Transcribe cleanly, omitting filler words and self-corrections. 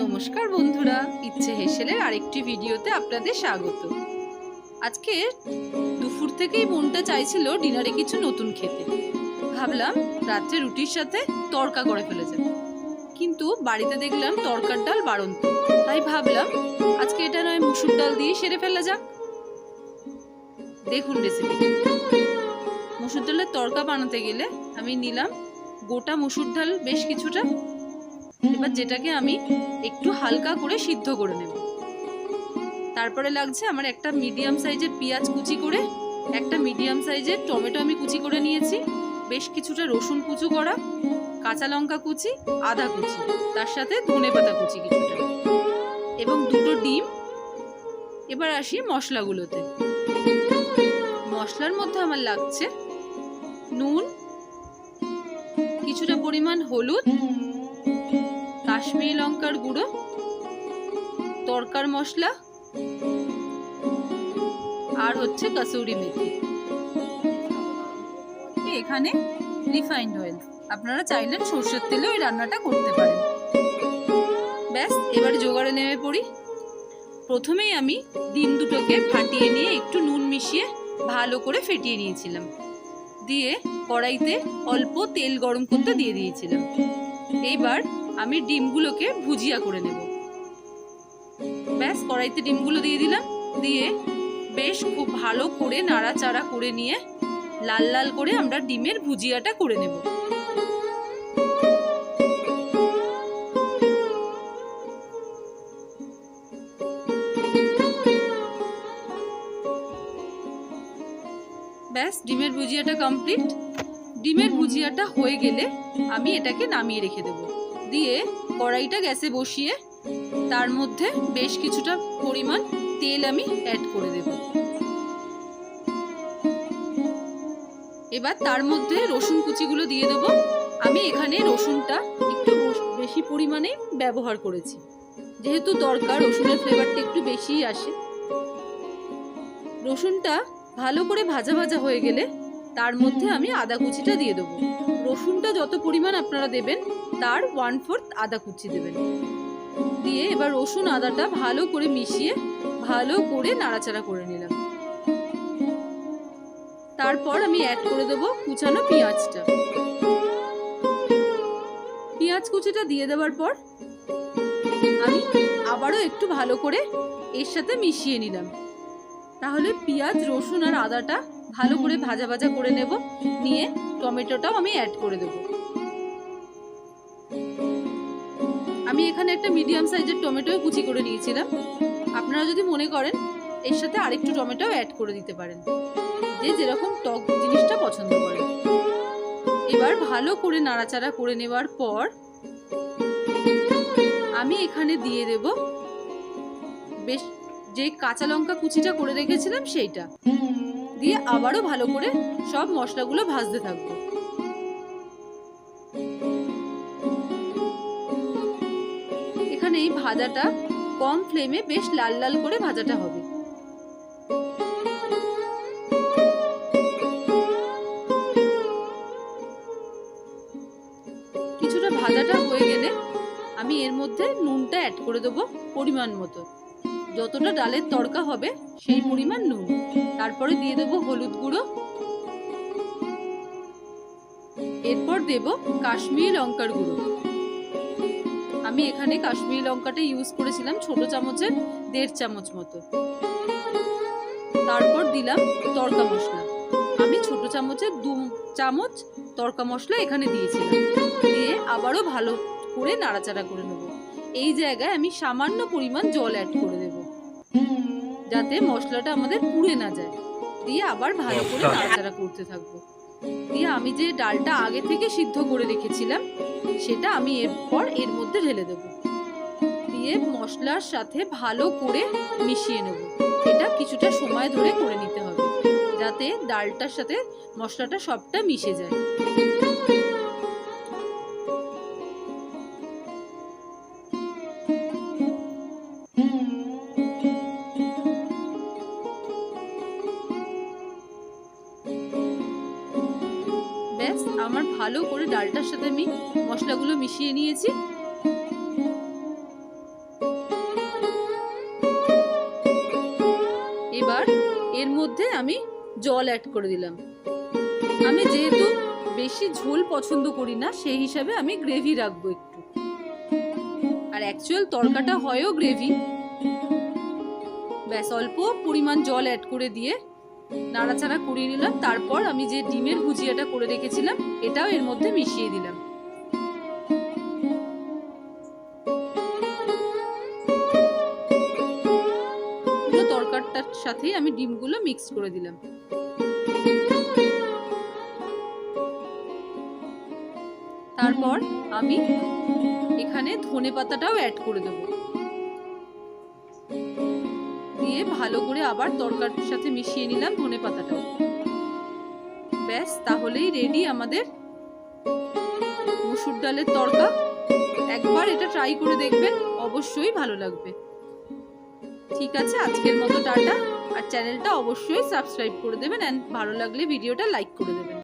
নমস্কার বন্ধুরা, ইচ্ছে হেসেলের আরেকটি ভিডিওতে আপনাদের স্বাগত। আজকে দুপুর থেকেই মনটা চাইছিল ডিনারে কিছু নতুন খেতে। ভাবলাম রাত্রে রুটির সাথে তড়কা করে ফেলে যাব, কিন্তু বাড়িতে দেখলাম তড়কার ডাল বাড়ন্ত, তাই ভাবলাম আজকে এটা নয় মুসুর ডাল দিয়ে সেরে ফেলা যাক। দেখুন রেসিপিটা। মুসুর ডালের তড়কা বানাতে গেলে আমি নিলাম গোটা মুসুর ডাল বেশ কিছুটা। এবার যেটাকে আমি একটু হালকা করে সিদ্ধ করে নেব। তারপরে লাগছে আমার একটা মিডিয়াম সাইজের পেঁয়াজ কুচি করে, একটা মিডিয়াম সাইজের টমেটো আমি কুচি করে নিয়েছি, বেশ কিছুটা রসুন কুচি করা, কাঁচা লঙ্কা কুচি, আদা কুচি, তার সাথে ধনেপাতা কুচি কিছুটা, এবং দুটো ডিম। এবার আসি মশলাগুলোতে। মশলার মধ্যে আমার লাগছে নুন, কিছুটা পরিমাণ হলুদ, কাশ্মীরি লঙ্কার গুঁড়ো, তড়কার মশলা, আর হচ্ছে কসুরি মেথি। এখানে রিফাইন্ড অয়েল, আপনারা চাইলে সরষের তেলেও এই রান্নাটা করতে পারেন। ব্যাস, এবার জোগাড়ে নেমে পড়ি। প্রথমেই আমি ডিম দুটোকে ফাটিয়ে নিয়ে একটু নুন মিশিয়ে ভালো করে ফেটিয়ে নিয়েছিলাম, দিয়ে কড়াইতে অল্প তেল গরম করতে দিয়ে দিয়েছিলাম। এইবার আমি ডিমগুলোকে ভুজিয়া করে নেব। ব্যাস, কড়াইতে ডিমগুলো দিয়ে দিলাম, দিয়ে বেশ খুব ভালো করে নাড়াচাড়া করে নিয়ে লাল লাল করে আমরা ডিমের ভুজিয়াটা করে নেব। ব্যাস, ডিমের ভুজিয়াটা কমপ্লিট। ডিমের ভুজিয়াটা হয়ে গেলে আমি এটাকে নামিয়ে রেখে দেব। দিয়ে কড়াইটা গ্যাসে বসিয়ে তার মধ্যে বেশ কিছুটা পরিমাণ তেল আমি অ্যাড করে দেব। এবার তার মধ্যে রসুন কুচিগুলো দিয়ে দেব। আমি এখানে রসুনটা একটু বেশি পরিমাণে ব্যবহার করেছি, যেহেতু দরকার রসুনের ফ্লেভারটা একটু বেশিই আসে। রসুনটা ভালো করে ভাজা ভাজা হয়ে গেলে তার মধ্যে আমি আদা কুচিটা দিয়ে দেবো। রসুনটা যত পরিমাণ আপনারা দেবেন তার 1/4 আদা কুচি দেবেন। দিয়ে এবার রসুন আদাটা ভালো করে মিশিয়ে ভালো করে নাড়াচাড়া করে নিলাম। তারপর আমি অ্যাড করে দেবো কুচানো পেঁয়াজটা। পেঁয়াজ কুচিটা দিয়ে দেওয়ার পর আমি আবারও একটু ভালো করে এর সাথে মিশিয়ে নিলাম। তাহলে পেঁয়াজ, রসুন আর আদাটা ভালো করে ভাজা ভাজা করে নেব। নিয়ে টমেটোটাও আমি অ্যাড করে দেব। আমি এখানে একটা মিডিয়াম সাইজের টমেটো কুচি করে নিয়েছিলাম। আপনারা যদি মনে করেন এর সাথে আরেকটু টমেটো অ্যাড করে দিতে পারেন, যে যেরকম টক জিনিসটা পছন্দ করেন। এবার ভালো করে নাড়াচাড়া করে নেওয়ার পর আমি এখানে দিয়ে দেব বেশ যে কাঁচা লঙ্কা কুচিটা করে রেখেছিলাম সেইটা, দিয়ে আবারও ভালো করে সব মশলাগুলো ভাজতে থাকবো। এখানে এই ভাজাটা কম ফ্লেমে বেশ লাল লাল করে ভাজাটা হবে। কিছুটা ভাজাটা হয়ে গেলে আমি এর মধ্যে নুনটা অ্যাড করে দেবো পরিমাণ মতো, যতটা ডালের তড়কা হবে সেই পরিমাণ নুন। তারপরে দিয়ে দেবো হলুদ গুঁড়ো, এরপর দেব কাশ্মীরি লঙ্কার গুঁড়ো। আমি এখানে কাশ্মীরি লঙ্কাটা ইউজ করেছিলাম ছোট চামচের 1.5 চামচ মতো। তারপর দিলাম তড়কা মশলা। আমি ছোট চামচের 2 চামচ তড়কা মশলা এখানে দিয়েছিলাম। দিয়ে আবারও ভালো করে নাড়াচাড়া করে নেব। এই জায়গায় আমি সামান্য পরিমাণ জল অ্যাড করে দেব, যাতে মশলাটা আমাদের পুড়ে না যায়। দিয়ে আবার ভালো করে নাড়াচাড়া করতে থাকবো। দিয়ে আমি যে ডালটা আগে থেকে সিদ্ধ করে রেখেছিলাম সেটা আমি এরপর এর মধ্যে ঢেলে দেব। দিয়ে মশলার সাথে ভালো করে মিশিয়ে নেব। এটা কিছুটা সময় ধরে করে নিতে হবে, যাতে ডালটার সাথে মশলাটা সবটা মিশে যায়। ব্যাস, আমার ভালো করে ডালটার সাথে আমি মশলাগুলো মিশিয়ে নিয়েছি। এর মধ্যে আমি জল অ্যাড করে দিলাম। আমি যেহেতু বেশি ঝোল পছন্দ করি না, সেই হিসাবে আমি গ্রেভি রাখবো একটু। আর অ্যাকচুয়াল তরকাটা হয়ও গ্রেভি। ব্যাস অল্প পরিমাণ জল অ্যাড করে দিয়ে নাড়াচাড়া করিয়ে নিলাম। তারপর আমি যে ডিমের ভুজিয়াটা করে রেখেছিলাম এটাও এর মধ্যে মিশিয়ে দিলাম। পুরো তরকারিটার সাথে আমি ডিমগুলো মিক্স করে দিলাম। তারপর আমি এখানে ধনেপাতাটাও অ্যাড করে দেব, দিয়ে ভালো করে আবার তরকারির সাথে মিশিয়ে নিলাম ধনেপাতাটাও। ব্যাস তাহলেই রেডি আমাদের মসুর ডালের তরকা। একবার এটা ট্রাই করে দেখবেন, অবশ্যই ভালো লাগবে। ঠিক আছে, আজকের মতো টাটা। আর চ্যানেলটা অবশ্যই সাবস্ক্রাইব করে দেবেন, এন্ড ভালো লাগলে ভিডিওটা লাইক করে দেবেন।